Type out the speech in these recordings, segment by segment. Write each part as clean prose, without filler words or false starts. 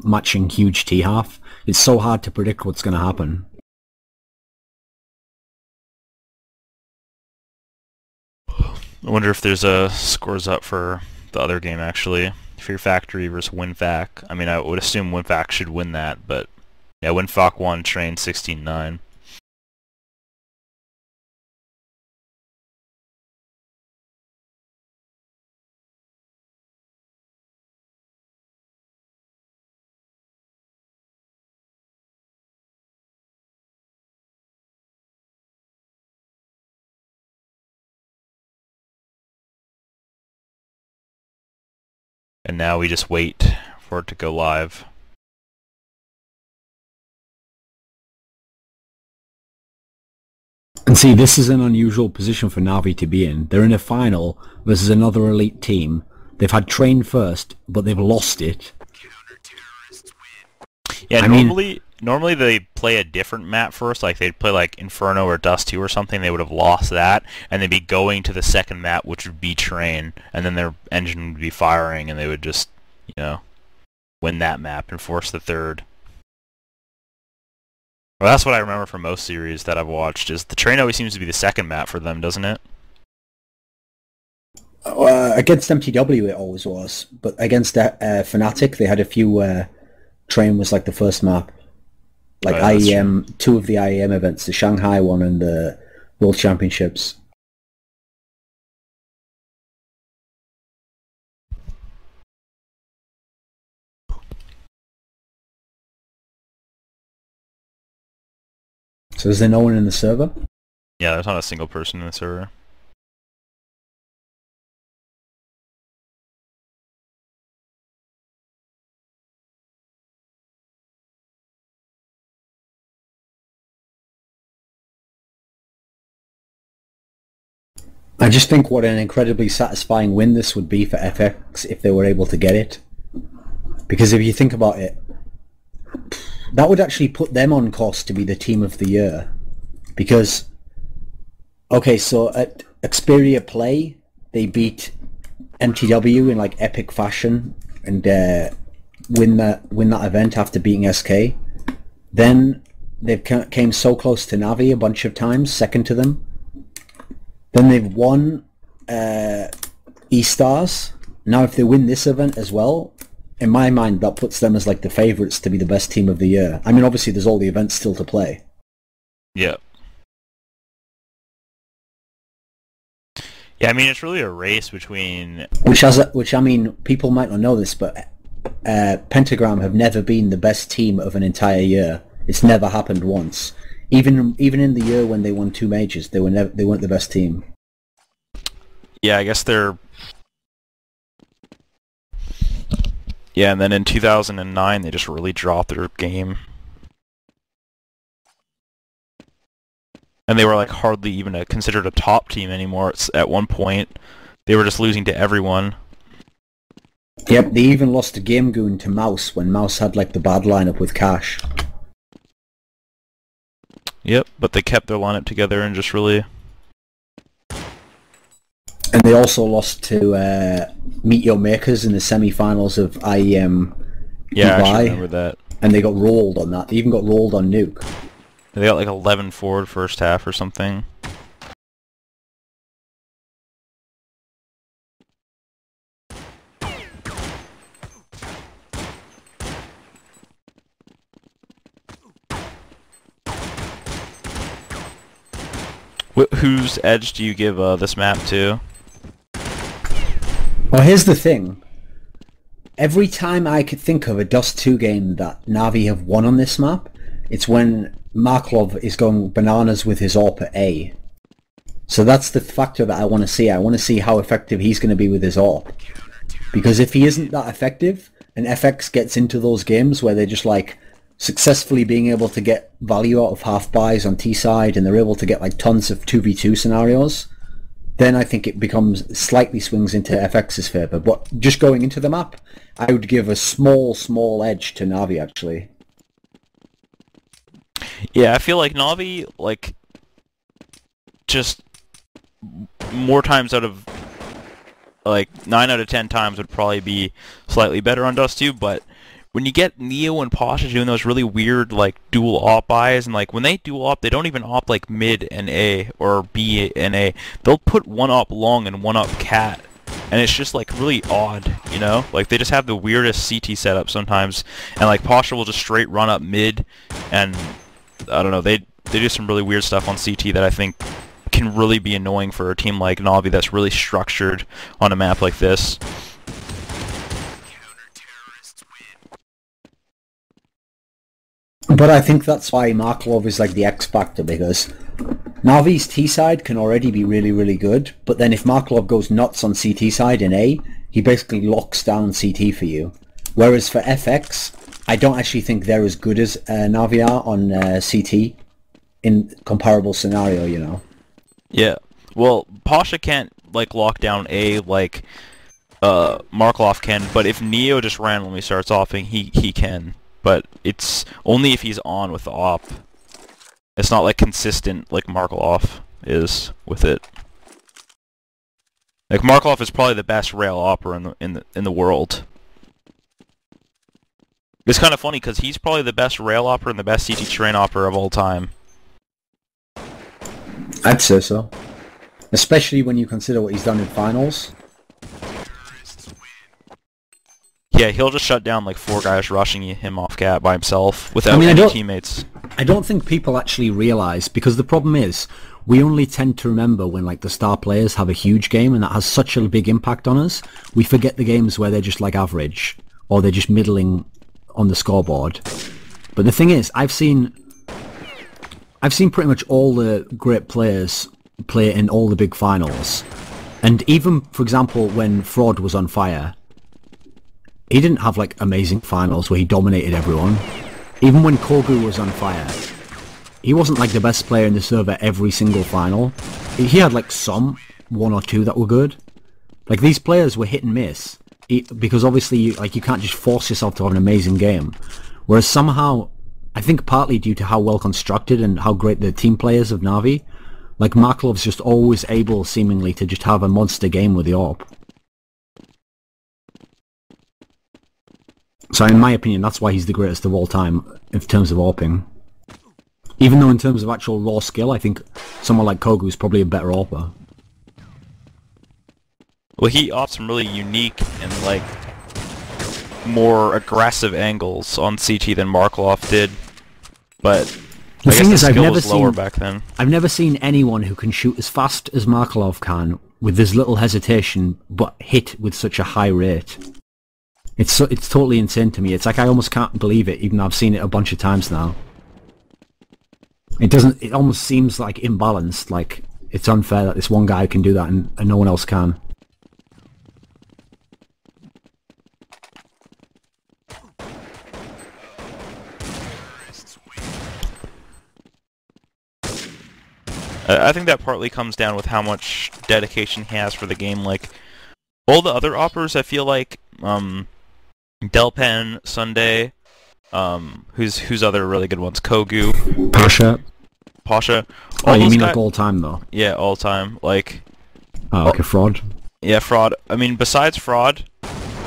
matching huge T-half. It's so hard to predict what's going to happen. I wonder if there's a scores up for the other game, actually. Fear Factory versus WinFac. I mean, I would assume WinFac should win that, but yeah, WinFac won Train 16-9. And now we just wait for it to go live. And see, this is an unusual position for Na'Vi to be in. They're in a final versus another elite team. They've had Train first, but they've lost it. Yeah, normally they play a different map first, like they'd play like Inferno or Dust 2 or something, they would have lost that, and they'd be going to the second map, which would be Train, and then their engine would be firing, and they would just, you know, win that map and force the third. Well, that's what I remember from most series that I've watched, is the Train always seems to be the second map for them, doesn't it? Against MTW it always was, but against Fnatic they had a few Train was like the first map. Like IEM, two of the IEM events, the Shanghai one and the World Championships. So is there no one in the server? Yeah, there's not a single person in the server. I just think what an incredibly satisfying win this would be for FX if they were able to get it. Because if you think about it, that would actually put them on course to be the team of the year. Because, okay, so at Xperia Play, they beat MTW in like epic fashion and win that event after beating SK. Then they came so close to Navi a bunch of times, second to them. Then they've won E-Stars. Now if they win this event as well, in my mind that puts them as like the favourites to be the best team of the year. I mean obviously there's all the events still to play. Yeah. Yeah, I mean it's really a race between... Which I mean, people might not know this, but Pentagram have never been the best team of an entire year. It's never happened once. Even in the year when they won 2 majors, they weren't the best team. Yeah, I guess they're... Yeah, and then in 2009 they just really dropped their game. And they were like hardly even considered a top team anymore. At one point, they were just losing to everyone. Yep, they even lost a Game Goon to Mouse when Mouse had like the bad lineup with Cash. Yep, but they kept their lineup together and just really... And they also lost to Meet Your Makers in the semi-finals of IEM Yeah, Dubai, I actually remember that. and they got rolled on that. They even got rolled on Nuke. They got like 11 forward first half or something. Whose edge do you give this map to? Well, here's the thing. Every time I could think of a Dust 2 game that Na'Vi have won on this map, it's when Marklov is going bananas with his AWP at A. So that's the factor that I want to see. I want to see how effective he's going to be with his AWP. Because if he isn't that effective, and FX gets into those games where they're just like successfully being able to get value out of half buys on T side, and they're able to get like tons of 2v2 scenarios, then I think it becomes slightly swings into FX's favour. But just going into the map, I would give a small edge to Na'Vi actually. Yeah, I feel like Na'Vi, like, just more times out of, like, 9 out of 10 times would probably be slightly better on Dust 2, but when you get Neo and Pasha doing those really weird like dual op buys, and like when they dual op, they don't even op like mid and A or B and A. They'll put one op long and one op cat, and it's just like really odd, you know? Like they just have the weirdest CT setup sometimes, and like Pasha will just straight run up mid, and I don't know, they do some really weird stuff on CT that I think can really be annoying for a team like Na'Vi that's really structured on a map like this. But I think that's why Marklov is like the X factor, because Na'Vi's T side can already be really, really good, but then if Marklov goes nuts on CT side in A, he basically locks down CT for you. Whereas for FX, I don't actually think they're as good as Na'Vi are on CT in comparable scenario, you know. Yeah. Well, Pasha can't like lock down A like Marklov can, but if Neo just randomly starts offing, he can. But it's only if he's on with the op. It's not like consistent like Marklov is with it. Like Marklov is probably the best rail opper in the world. It's kind of funny because he's probably the best rail opper and the best CT train opper of all time. I'd say so. Especially when you consider what he's done in finals. Yeah, he'll just shut down like 4 guys rushing him off cat by himself without any teammates. I don't think people actually realise, because the problem is, we only tend to remember when like the star players have a huge game and that has such a big impact on us. We forget the games where they're just like average, or they're just middling on the scoreboard. But the thing is, I've seen pretty much all the great players play in all the big finals. And even, for example, when Fraud was on fire, he didn't have like amazing finals where he dominated everyone. Even when Kogu was on fire, he wasn't like the best player in the server every single final. He had like one or two that were good. Like these players were hit and miss, because obviously you can't just force yourself to have an amazing game. Whereas somehow, I think partly due to how well constructed and how great the team players of Na'Vi, like Marklov's just always able seemingly to just have a monster game with the AWP. So in my opinion, that's why he's the greatest of all time in terms of AWPing. Even though in terms of actual raw skill, I think someone like Kogu is probably a better AWPer. Well, he AWPs some really unique and like more aggressive angles on CT than Marklov did. But the thing is, I've never seen anyone who can shoot as fast as Marklov can with this little hesitation, but hit with such a high rate. It's totally insane to me. It's like I almost can't believe it, even though I've seen it a bunch of times now. It almost seems like imbalanced, like it's unfair that this one guy can do that and no one else can. I think that partly comes down with how much dedication he has for the game. Like all the other operas, I feel like Delpen, Sunday, who's other really good ones? Kogu, Pasha. Oh, you mean like all time though? Yeah, all time. Like. Oh, okay, Fraud. Yeah, Fraud. I mean, besides Fraud,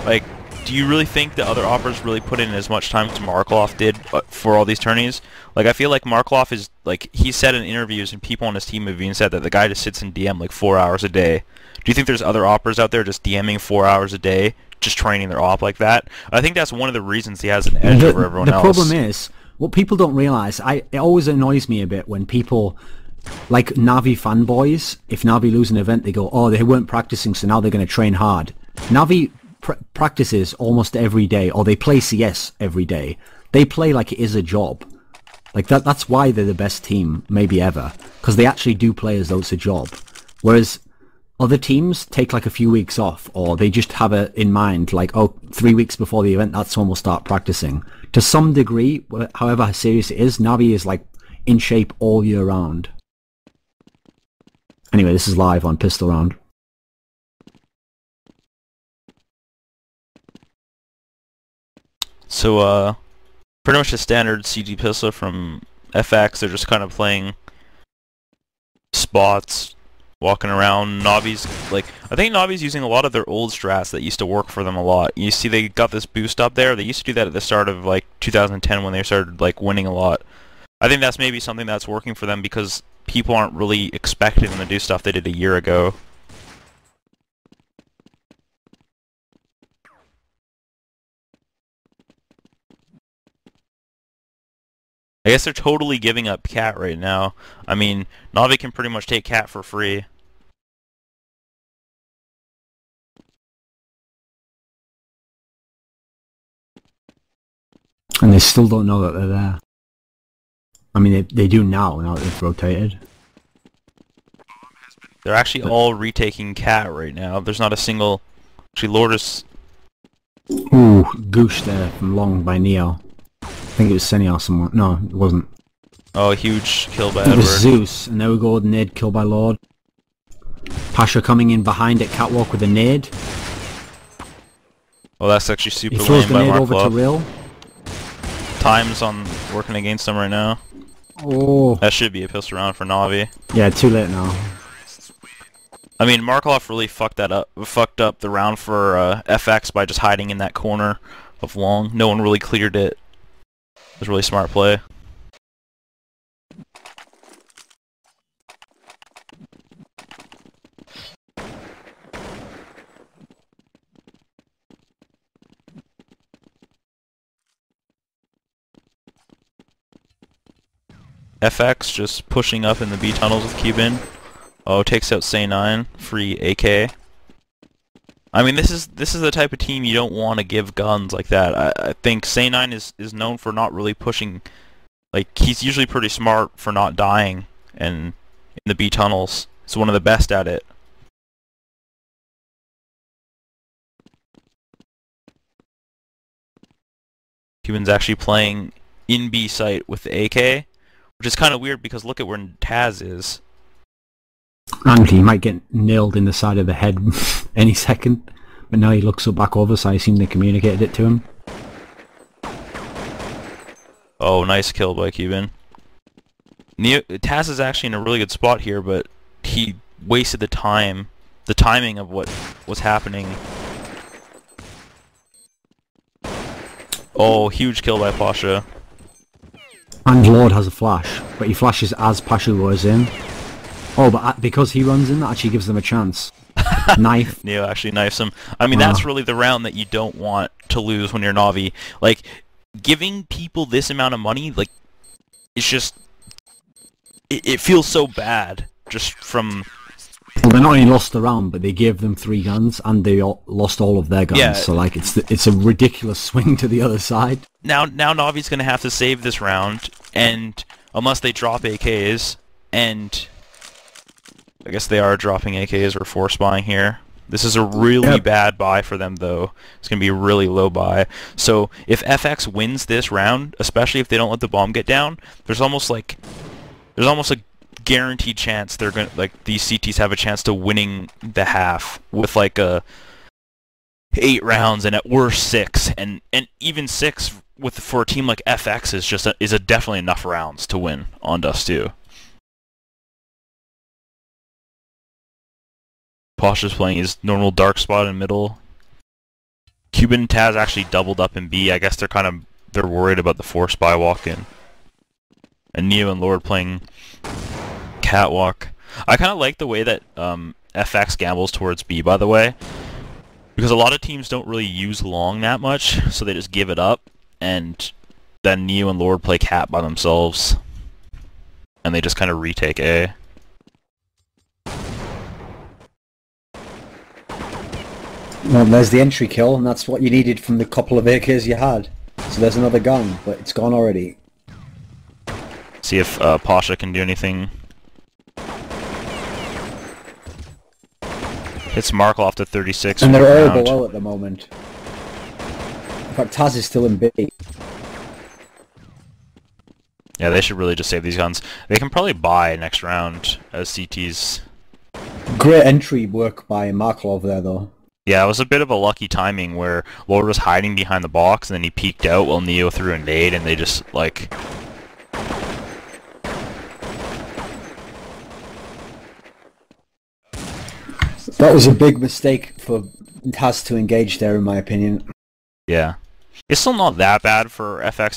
like, do you really think the other operas really put in as much time as Marklov did for all these tourneys? Like, I feel like Marklov is, like, he said in interviews, and people on his team have even said that the guy just sits in DM like 4 hours a day. Do you think there's other operas out there just DMing 4 hours a day, just training their op like that? I think that's one of the reasons he has an edge over everyone else. The problem is, what people don't realise, it always annoys me a bit when people, like Na'Vi fanboys, if Na'Vi lose an event, they go, oh, they weren't practicing, so now they're going to train hard. Na'Vi practices almost every day, or they play CS every day. They play like it is a job. Like that's why they're the best team, maybe ever, because they actually do play as though it's a job. Whereas other teams take like a few weeks off, or they just have it in mind, like, oh, 3 weeks before the event, that's when we'll start practicing. To some degree, however serious it is, Na'Vi is like in shape all year round. Anyway, this is live on Pistol Round. So, pretty much a standard CG pistol from FX. They're just kind of playing spots, walking around. Navi's like, I think Navi's using a lot of their old strats that used to work for them a lot. You see they got this boost up there. They used to do that at the start of like 2010 when they started like winning a lot. I think that's maybe something that's working for them because people aren't really expecting them to do stuff they did a year ago. I guess they're totally giving up Cat right now. I mean, Navi can pretty much take Cat for free. And they still don't know that they're there. I mean, they do now that they've rotated. They're actually all retaking Cat right now. There's not a single... Actually, Lord is... Ooh, Goosh there from long by Neo. I think it was Seni or someone. No, it wasn't. Oh, a huge kill by It Edward. was Zeus, and there we go with nade kill by Lord. Pasha coming in behind at Catwalk with a nade. Oh, that's actually super He throws lame the by nade over to Marklov. Real. Time's on working against him right now. Oh. That should be a pistol round for Navi. Yeah, too late now. I mean, Markov really fucked up the round for FX by just hiding in that corner of long. No one really cleared it. It was a really smart play. FX just pushing up in the B tunnels with Cuban. Oh, takes out Say9, free AK. I mean, this is the type of team you don't want to give guns like that. I think Say9 is known for not really pushing. Like, he's usually pretty smart for not dying and in the B tunnels. He's one of the best at it. Cuban's actually playing in B site with the AK, which is kind of weird because look at where Taz is. And he might get nailed in the side of the head any second. But now he looks up back over, so I assume they communicated it to him. Oh, nice kill by Cuban. Taz is actually in a really good spot here, but he wasted the timing of what was happening. Oh, huge kill by Pasha. And Lord has a flash, but he flashes as Pasha goes in. Oh, but because he runs in, that actually gives them a chance. Knife. Neo actually knifes him. I mean, that's really the round that you don't want to lose when you're Na'Vi. Like, giving people this amount of money, like, it's just... It feels so bad, just from... Well, they not only lost the round, but they gave them 3 guns, and they lost all of their guns. Yeah. So, like, it's a ridiculous swing to the other side. Now Na'Vi's gonna have to save this round, and... Unless they drop AKs, and... I guess they are dropping AKs or force buying here. This is a really bad buy for them, though. It's going to be a really low buy. So if FX wins this round, especially if they don't let the bomb get down, there's almost a guaranteed chance they're going to, these CTs have a chance to winning the half with like a 8 rounds and at worst 6, and even 6 for a team like FX is definitely enough rounds to win on Dust 2. Pasha's playing his normal dark spot in middle. Cuban and Taz actually doubled up in B. I guess they're worried about the force buy walk-in. And Neo and Lord playing catwalk. I kind of like the way that FX gambles towards B, by the way, because a lot of teams don't really use long that much, so they just give it up, and then Neo and Lord play cat by themselves, and they just kind of retake A. Well, there's the entry kill, and that's what you needed from the couple of AKs you had. So there's another gun, but it's gone already. See if Pasha can do anything. Hits Markov to 36. And they're all below at the moment. In fact, Taz is still in B. Yeah, they should really just save these guns. They can probably buy next round as CTs. Great entry work by Marklov there, though. Yeah, it was a bit of a lucky timing where Lord was hiding behind the box and then he peeked out while Neo threw a nade and they just, like... That was a big mistake for Taz to engage there, in my opinion. Yeah. It's still not that bad for FX